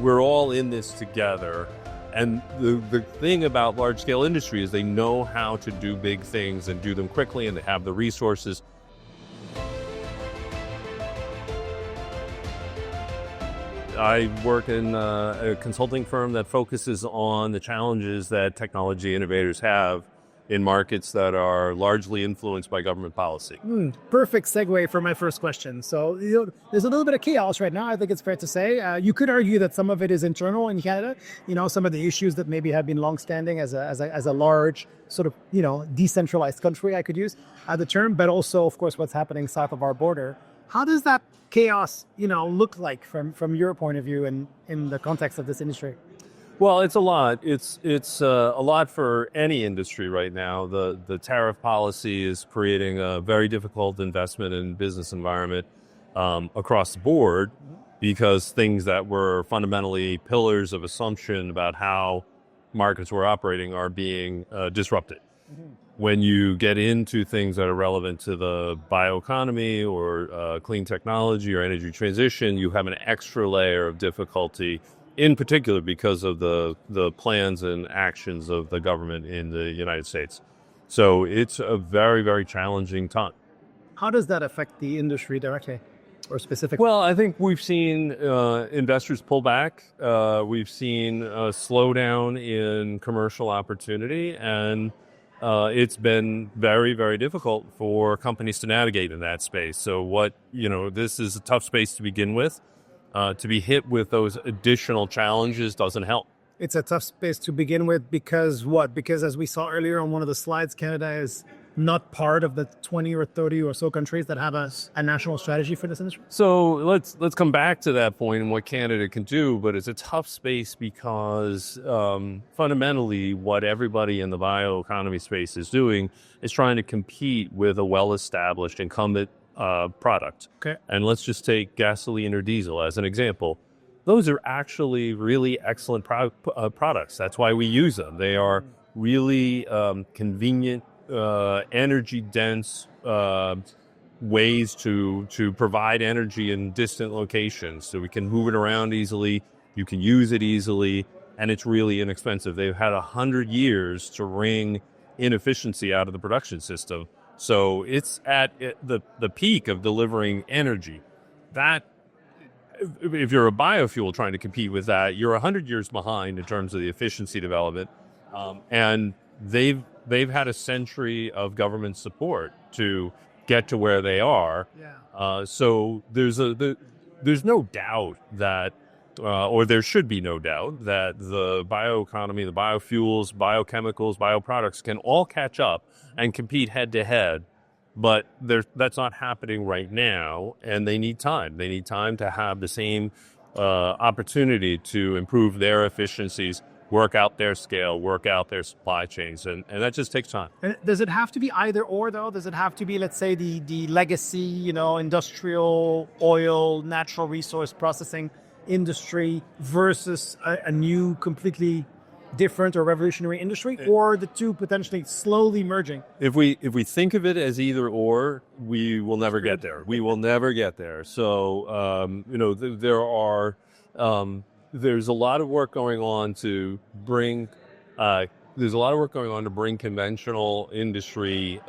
We're all in this together. And the thing about large-scale industry is they know how to do big things and do them quickly, and they have the resources. I work in a consulting firm that focuses on the challenges that technology innovators have in markets that are largely influenced by government policy. Perfect segue for my first question. So there's a little bit of chaos right now, I think it's fair to say. You could argue that some of it is internal in Canada. Some of the issues that maybe have been longstanding as a large sort of, decentralized country, I could use the term, but also, of course, what's happening south of our border. How does that chaos, look like from your point of view and in the context of this industry? Well, it's a lot. It's a lot for any industry right now. The tariff policy is creating a very difficult investment and business environment across the board, because things that were fundamentally pillars of assumption about how markets were operating are being disrupted. When you get into things that are relevant to the bioeconomy or clean technology or energy transition, you have an extra layer of difficulty, in particular because of the plans and actions of the government in the United States. So it's a very, very challenging time. How does that affect the industry directly or specifically? Well, I think we've seen investors pull back. We've seen a slowdown in commercial opportunity, and it's been very, very difficult for companies to navigate in that space. So this is a tough space to begin with. To be hit with those additional challenges doesn't help. It's a tough space to begin with because what? Because as we saw earlier on one of the slides, Canada is not part of the 20 or 30 or so countries that have a national strategy for this industry. So let's come back to that point and what Canada can do, but it's a tough space because fundamentally what everybody in the bioeconomy space is doing is trying to compete with a well-established incumbent product. Okay. And let's just take gasoline or diesel as an example. Those are actually really excellent products. That's why we use them. They are really convenient, energy-dense ways to provide energy in distant locations. So we can move it around easily, you can use it easily, and it's really inexpensive. They've had 100 years to wring inefficiency out of the production system. So it's at the peak of delivering energy. That, if you're a biofuel trying to compete with that, you're 100 years behind in terms of the efficiency development. And they've had a century of government support to get to where they are. Yeah. So there's no doubt that, or there should be no doubt that the bioeconomy, the biofuels, biochemicals, bioproducts can all catch up and compete head to head, but that's not happening right now, and they need time. They need time to have the same opportunity to improve their efficiencies, work out their scale, work out their supply chains, and that just takes time. And does it have to be either or, though? Does it have to be, let's say, the legacy, industrial oil, natural resource processing industry versus a new, completely different or revolutionary industry, or the two potentially slowly merging? If we think of it as either or, we will never get there. We will never get there. So there's a lot of work going on to bring conventional industry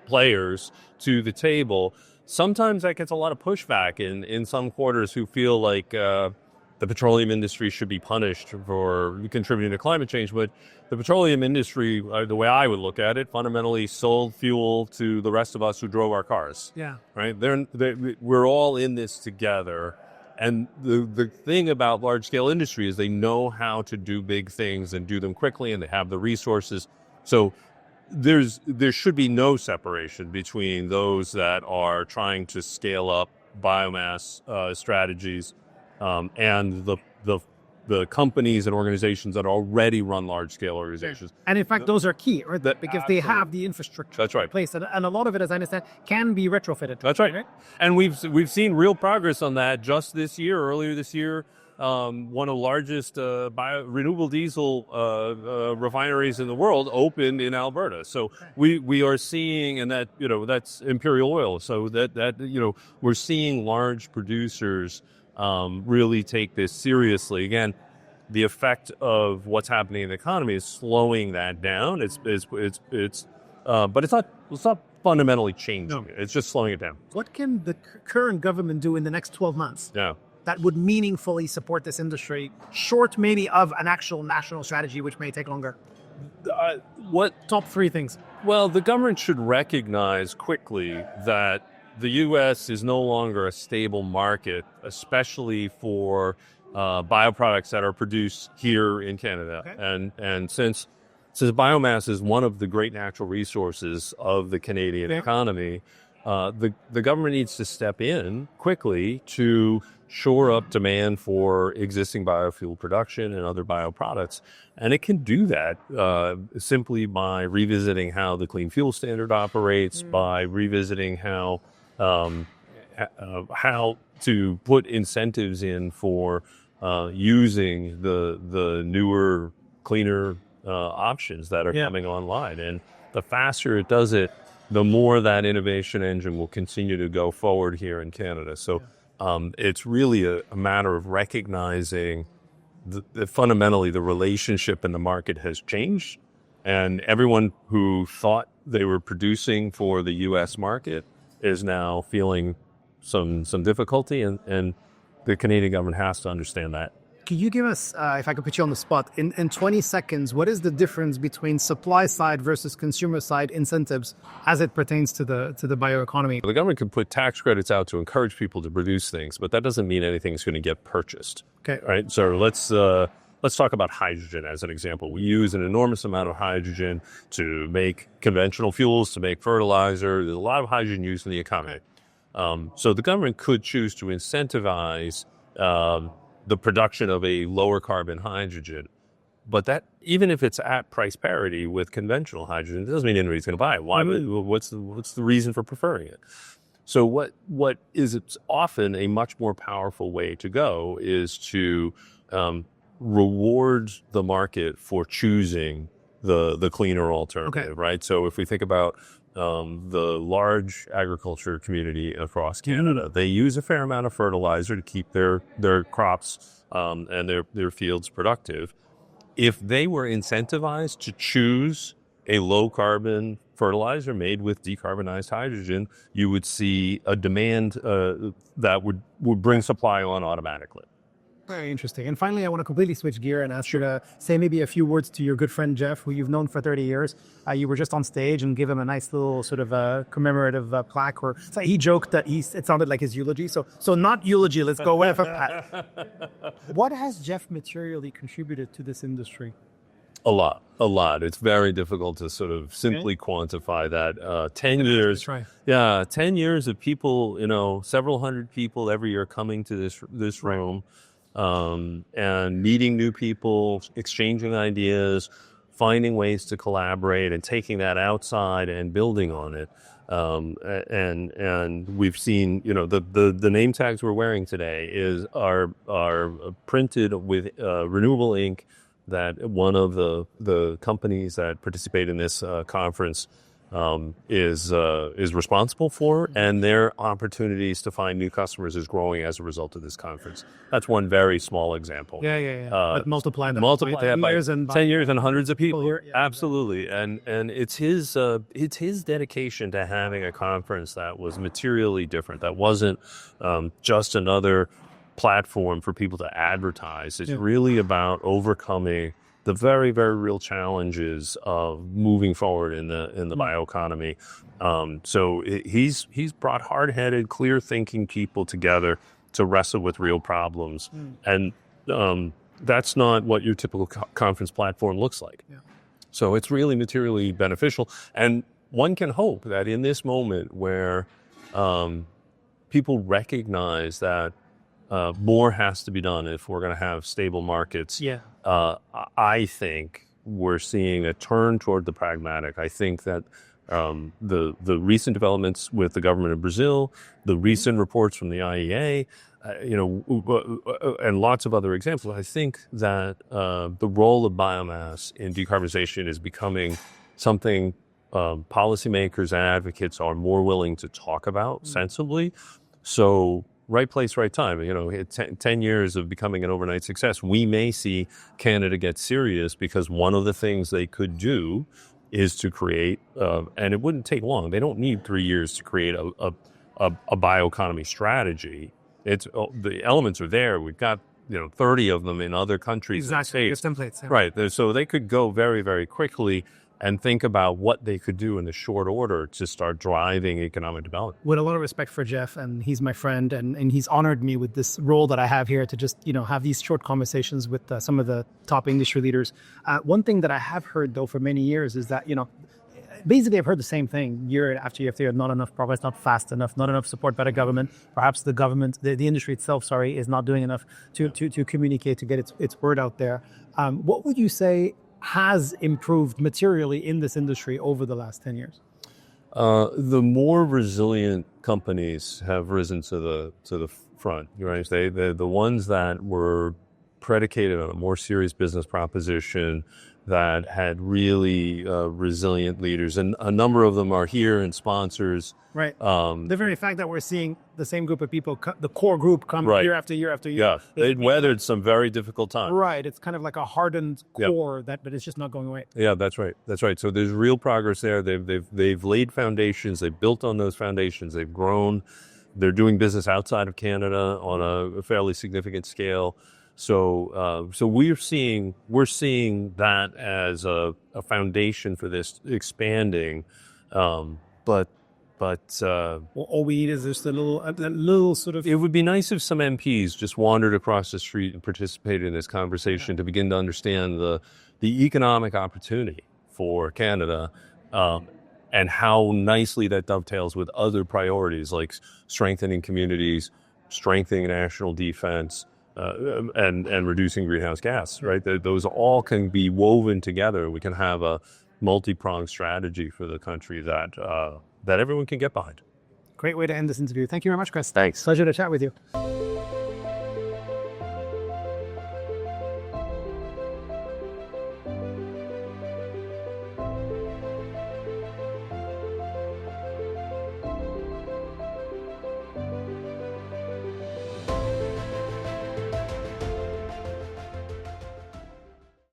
players to the table. Sometimes that gets a lot of pushback in some quarters who feel like the petroleum industry should be punished for contributing to climate change. But the petroleum industry, the way I would look at it, fundamentally sold fuel to the rest of us who drove our cars. Yeah. Right? We're all in this together. And the thing about large-scale industry is they know how to do big things and do them quickly, and they have the resources. So there should be no separation between those that are trying to scale up biomass strategies and the companies and organizations that already run large-scale organizations. And in fact, those are key, right? Because absolutely. they have the infrastructure That's right. in place. And a lot of it, as I understand, can be retrofitted. That's right. And we've seen real progress on that just this year. Earlier this year, one of the largest renewable diesel refineries in the world opened in Alberta. So we are seeing, and that's Imperial Oil. So that we're seeing large producers really take this seriously. Again, the effect of what's happening in the economy is slowing that down. But it's not fundamentally changing. No. It's just slowing it down. What can the current government do in the next 12 months Yeah. that would meaningfully support this industry, short maybe of an actual national strategy, which may take longer? What Top three things. Well, the government should recognize quickly that the U.S. is no longer a stable market, especially for bioproducts that are produced here in Canada. Okay. And since biomass is one of the great natural resources of the Canadian economy, the government needs to step in quickly to shore up demand for existing biofuel production and other bioproducts. And it can do that simply by revisiting how the Clean Fuel Standard operates, by revisiting how to put incentives in for using the newer, cleaner options that are coming online. And the faster it does it, the more that innovation engine will continue to go forward here in Canada. So it's really a matter of recognizing that fundamentally the relationship in the market has changed, and everyone who thought they were producing for the U.S. market is now feeling some difficulty, and the Canadian government has to understand that. Can you give us, if I could put you on the spot, in 20 seconds, what is the difference between supply side versus consumer side incentives as it pertains to the bioeconomy? The government can put tax credits out to encourage people to produce things, but that doesn't mean anything's going to get purchased. Okay. Right. So let's talk about hydrogen as an example. We use an enormous amount of hydrogen to make conventional fuels, to make fertilizer. There's a lot of hydrogen used in the economy. So the government could choose to incentivize the production of a lower carbon hydrogen. But that, even if it's at price parity with conventional hydrogen, it doesn't mean anybody's going to buy it. Why? What's the reason for preferring it? So what is often a much more powerful way to go is to reward the market for choosing the cleaner alternative, right? So if we think about the large agriculture community across Canada, they use a fair amount of fertilizer to keep their crops and their fields productive. If they were incentivized to choose a low carbon fertilizer made with decarbonized hydrogen, you would see a demand that would bring supply on automatically. Very interesting. And finally, I want to completely switch gear and ask you to say maybe a few words to your good friend Jeff, who you've known for 30 years. You were just on stage and give him a nice little sort of commemorative plaque. Or so he joked that it sounded like his eulogy. So not eulogy. Let's go with a What has Jeff materially contributed to this industry? A lot. It's very difficult to sort of simply quantify that. 10 years. Try. Yeah, 10 years of people, several hundred people every year coming to this room. And meeting new people, exchanging ideas, finding ways to collaborate, and taking that outside and building on it. And we've seen, the name tags we're wearing today are printed with renewable ink that one of the companies that participate in this conference is responsible for, and their opportunities to find new customers is growing as a result of this conference. That's one very small example. But multiply that by years and 10 years and hundreds of people. Here. Yeah, absolutely, and it's his dedication to having a conference that was materially different. That wasn't just another platform for people to advertise. It's really about overcoming the very, very real challenges of moving forward in the bioeconomy. So he's brought hard-headed, clear-thinking people together to wrestle with real problems, and that's not what your typical conference platform looks like. So it's really materially beneficial, and one can hope that in this moment where people recognize that more has to be done if we're going to have stable markets. I think we're seeing a turn toward the pragmatic. I think that the recent developments with the government of Brazil, the recent reports from the IEA, and lots of other examples, I think that the role of biomass in decarbonization is becoming something policymakers and advocates are more willing to talk about sensibly. So right place, right time. 10 years of becoming an overnight success, we may see Canada get serious because one of the things they could do is to create, and it wouldn't take long. They don't need 3 years to create a bioeconomy strategy. The elements are there. We've got 30 of them in other countries. Exactly. Your templates. Yeah. Right. So they could go very, very quickly and think about what they could do in the short order to start driving economic development. With a lot of respect for Jeff, and he's my friend, and he's honored me with this role that I have here to just have these short conversations with some of the top industry leaders. One thing that I have heard though for many years is that basically I've heard the same thing year after year, not enough progress, not fast enough, not enough support by the government. Perhaps the government, the industry itself, is not doing enough to communicate, to get its word out there. What would you say has improved materially in this industry over the last 10 years? The more resilient companies have risen to the front. Right? They're the ones that were predicated on a more serious business proposition, that had really resilient leaders, and a number of them are here and sponsors. Right. The very fact that we're seeing the same group of people, the core group, come year after year after year. Yeah, they'd weathered some very difficult times. Right. It's kind of like a hardened core but it's just not going away. Yeah, that's right. So there's real progress there. They've laid foundations. They've built on those foundations. They've grown. They're doing business outside of Canada on a fairly significant scale. So we're seeing that as a foundation for this expanding, but all we need is just a little sort of. It would be nice if some MPs just wandered across the street and participated in this conversation to begin to understand the economic opportunity for Canada, and how nicely that dovetails with other priorities like strengthening communities, strengthening national defense. And reducing greenhouse gas, right? Those all can be woven together. We can have a multi-pronged strategy for the country that everyone can get behind. Great way to end this interview. Thank you very much, Chris. Thanks. Pleasure to chat with you.